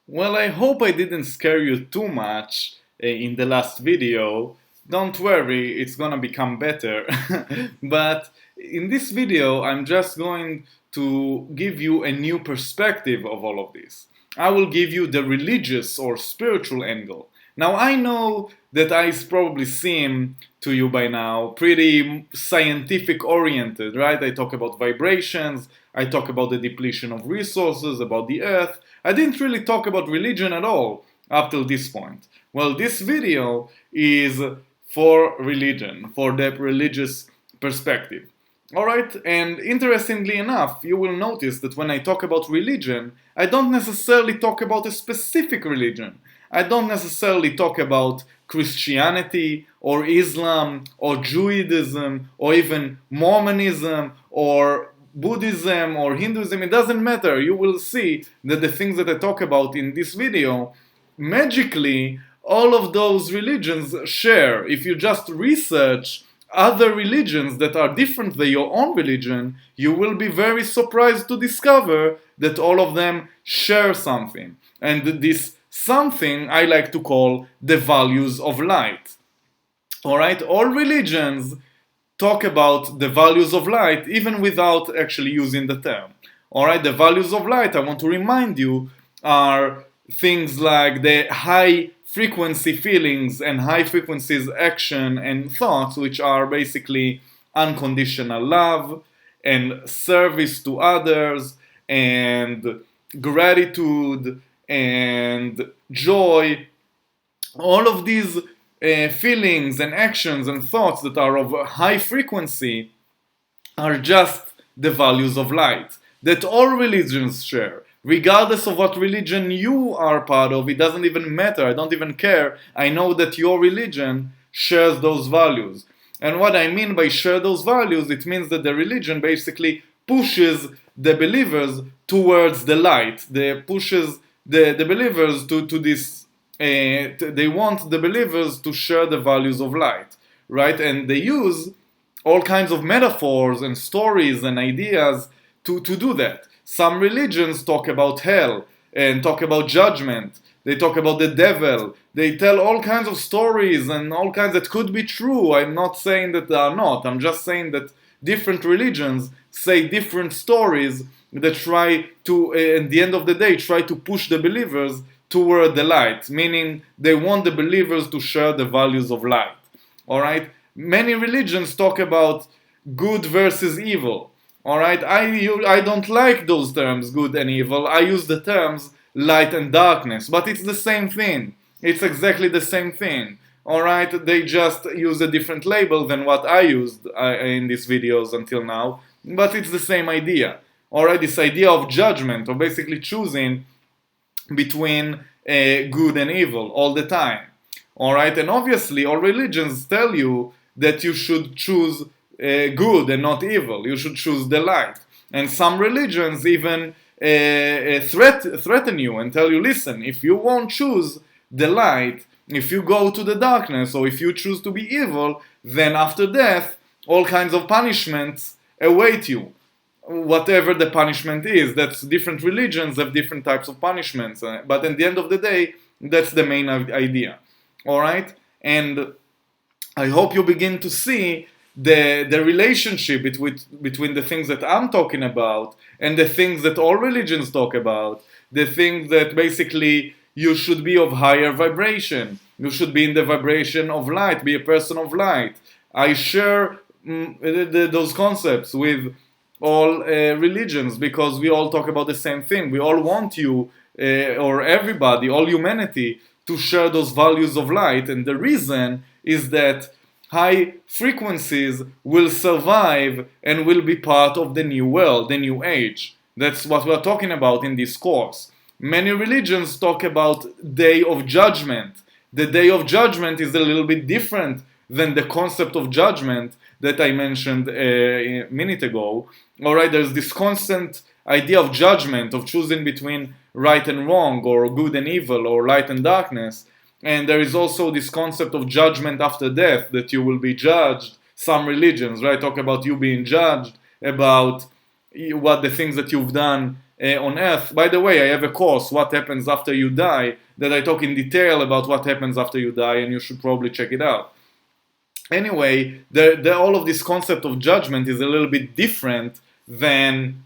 Well, I hope I didn't scare you too much in the last video. Don't worry, it's gonna become better. But in this video, I'm just going to give you a new perspective of all of this. I will give you the religious or spiritual angle. Now, I know that I probably seem to you by now pretty scientific oriented, right? I talk about vibrations, I talk about the depletion of resources, about the earth. I didn't really talk about religion at all up till this point. Well, this video is for religion, for the religious perspective. Alright, and interestingly enough, you will notice that when I talk about religion, I don't necessarily talk about a specific religion. I don't necessarily talk about Christianity or Islam or Judaism or even Mormonism or Buddhism or Hinduism. It doesn't matter. You will see that the things that I talk about in this video, magically, all of those religions share. If you just research other religions that are different than your own religion, you will be very surprised to discover that all of them share something. And this something I like to call the values of light. Alright, all religions talk about the values of light even without actually using the term. Alright, the values of light, I want to remind you, are things like the high frequency feelings and high frequencies action and thoughts, which are basically unconditional love and service to others and gratitude and joy. All of these feelings and actions and thoughts that are of a high frequency are just the values of light that all religions share. Regardless of what religion you are part of, it doesn't even matter. I don't even care. I know that your religion shares those values. And what I mean by share those values, it means that the religion basically pushes the believers towards the light. They pushes the believers to this. They want the believers to share the values of light, right? And they use all kinds of metaphors and stories and ideas to do that. Some religions talk about hell and talk about judgment. They talk about the devil. They tell all kinds of stories and all kinds that could be true. I'm not saying that they are not. I'm just saying that different religions say different stories that try to, at the end of the day, try to push the believers toward the light, meaning they want the believers to share the values of light. Alright? Many religions talk about good versus evil. Alright, I don't like those terms, good and evil. I use the terms light and darkness, but it's the same thing. It's exactly the same thing. Alright, they just use a different label than what I used in these videos until now, but it's the same idea. Alright, this idea of judgment, or basically choosing between good and evil all the time. Alright, and obviously all religions tell you that you should choose good and not evil. You should choose the light. And some religions even threaten you and tell you, listen, if you won't choose the light, if you go to the darkness, or if you choose to be evil, then after death, all kinds of punishments await you. Whatever the punishment is, that's different religions have different types of punishments. But at the end of the day, that's the main idea. Alright? And I hope you begin to see the relationship between the things that I'm talking about and the things that all religions talk about, the things that basically you should be of higher vibration, you should be in the vibration of light, be a person of light. I share those concepts with all religions because we all talk about the same thing. We all want you, or everybody, all humanity, to share those values of light, and the reason is that high frequencies will survive and will be part of the new world, the new age. That's what we're talking about in this course. Many religions talk about Day of Judgment. The Day of Judgment is a little bit different than the concept of judgment that I mentioned a minute ago. Alright, there's this constant idea of judgment, of choosing between right and wrong, or good and evil, or light and darkness. And there is also this concept of judgment after death, that you will be judged. Some religions, right, talk about you being judged, about what the things that you've done on earth. By the way, I have a course, What Happens After You Die, that I talk in detail about what happens after you die, and you should probably check it out. Anyway, all of this concept of judgment is a little bit different than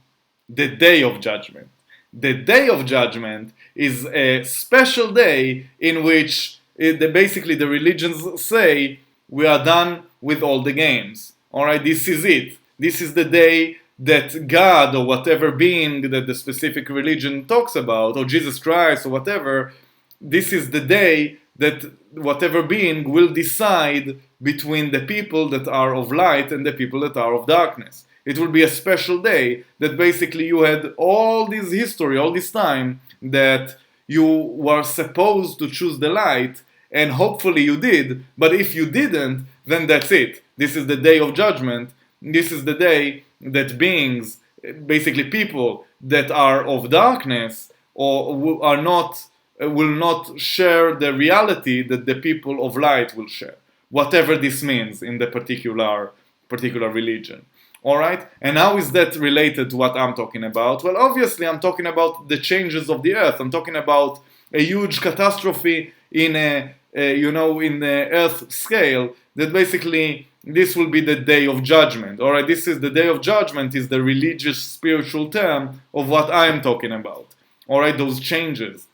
the day of judgment. The day of judgment is a special day in which basically the religions say we are done with all the games. All right, this is it. This is the day that God or whatever being that the specific religion talks about, or Jesus Christ or whatever, this is the day that whatever being will decide between the people that are of light and the people that are of darkness. It will be a special day that basically you had all this history, all this time that you were supposed to choose the light, and hopefully you did, but if you didn't, then that's it. This is the day of judgment. This is the day that beings, basically people that are of darkness or will not share the reality that the people of light will share, whatever this means in the particular religion. All right? And how is that related to what I'm talking about? Well, obviously, I'm talking about the changes of the earth. I'm talking about a huge catastrophe in the earth scale, that basically this will be the day of judgment. All right? This is the day of judgment is the religious spiritual term of what I'm talking about. All right? Those changes.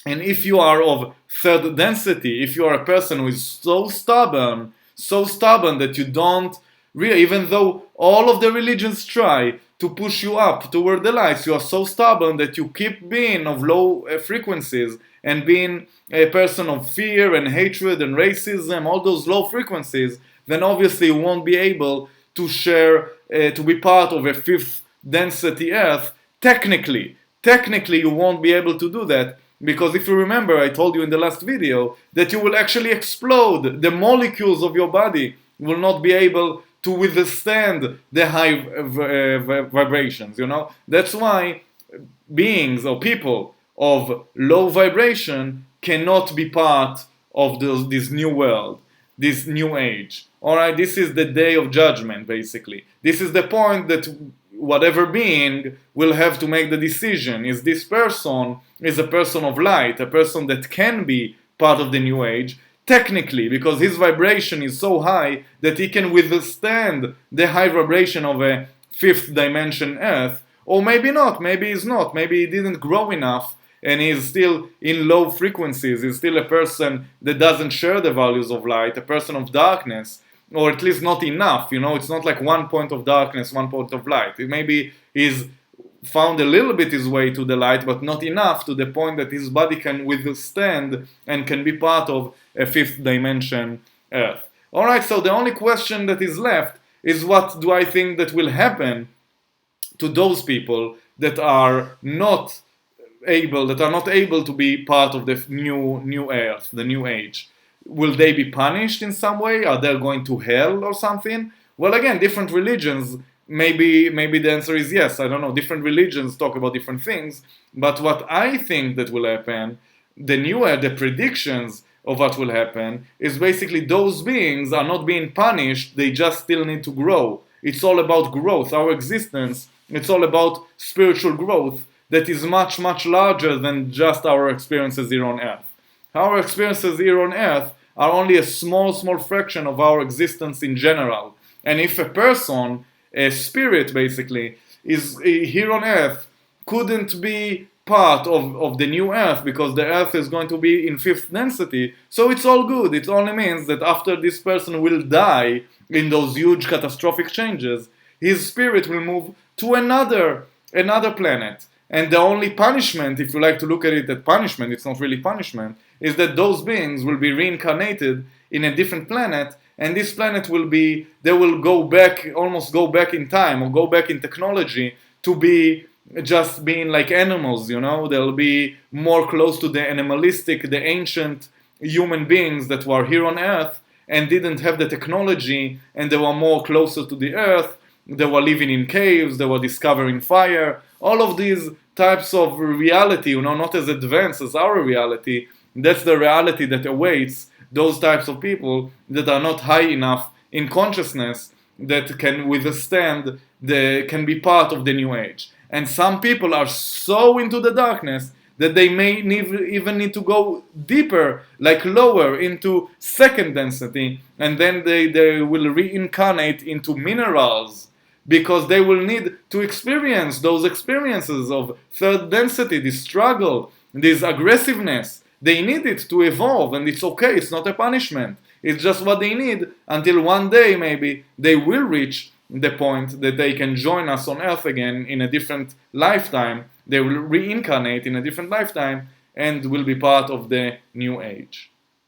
And if you are of third density, if you are a person who is so stubborn that you don't really, even though all of the religions try to push you up toward the lights, you are so stubborn that you keep being of low frequencies and being a person of fear and hatred and racism, all those low frequencies, then obviously you won't be able to share, to be part of a fifth density earth. Technically, you won't be able to do that. Because if you remember, I told you in the last video that you will actually explode. The molecules of your body will not be able to withstand the high vibrations, That's why beings or people of low vibration cannot be part of this new world, this new age. All right, this is the day of judgment, basically. This is the point that whatever being will have to make the decision. Is this person is a person of light, a person that can be part of the new age, technically, because his vibration is so high that he can withstand the high vibration of a fifth dimension earth, or maybe not, maybe he's not, maybe he didn't grow enough and he's still in low frequencies, he's still a person that doesn't share the values of light, a person of darkness, or at least not enough, it's not like 1 point of darkness, 1 point of light. Maybe he's found a little bit his way to the light, but not enough to the point that his body can withstand and can be part of a fifth dimension earth. Alright, so the only question that is left is what do I think that will happen to those people that are not able to be part of the new earth, the new age. Will they be punished in some way? Are they going to hell or something? Well, again, different religions, maybe the answer is yes. I don't know. Different religions talk about different things. But what I think that will happen, the predictions of what will happen, is basically those beings are not being punished. They just still need to grow. It's all about growth. Our existence, it's all about spiritual growth that is much, much larger than just our experiences here on Earth. Our experiences here on Earth are only a small fraction of our existence in general. And if a person, a spirit basically, is here on Earth, couldn't be part of the new Earth because the Earth is going to be in fifth density, so it's all good. It only means that after this person will die in those huge catastrophic changes, his spirit will move to another planet. And the only punishment, if you like to look at it as punishment, it's not really punishment, is that those beings will be reincarnated in a different planet, and this planet they will go back in time, or go back in technology to be just being like animals, They'll be more close to the animalistic, the ancient human beings that were here on Earth and didn't have the technology, and they were more closer to the Earth. They were living in caves, they were discovering fire. All of these types of reality, not as advanced as our reality. That's the reality that awaits those types of people that are not high enough in consciousness that can withstand, can be part of the new age. And some people are so into the darkness that they may even need to go deeper, like lower into second density, and then they will reincarnate into minerals, because they will need to experience those experiences of third density, this struggle, this aggressiveness. They need it to evolve, and it's okay, it's not a punishment. It's just what they need until one day maybe they will reach the point that they can join us on earth again in a different lifetime. They will reincarnate in a different lifetime and will be part of the new age.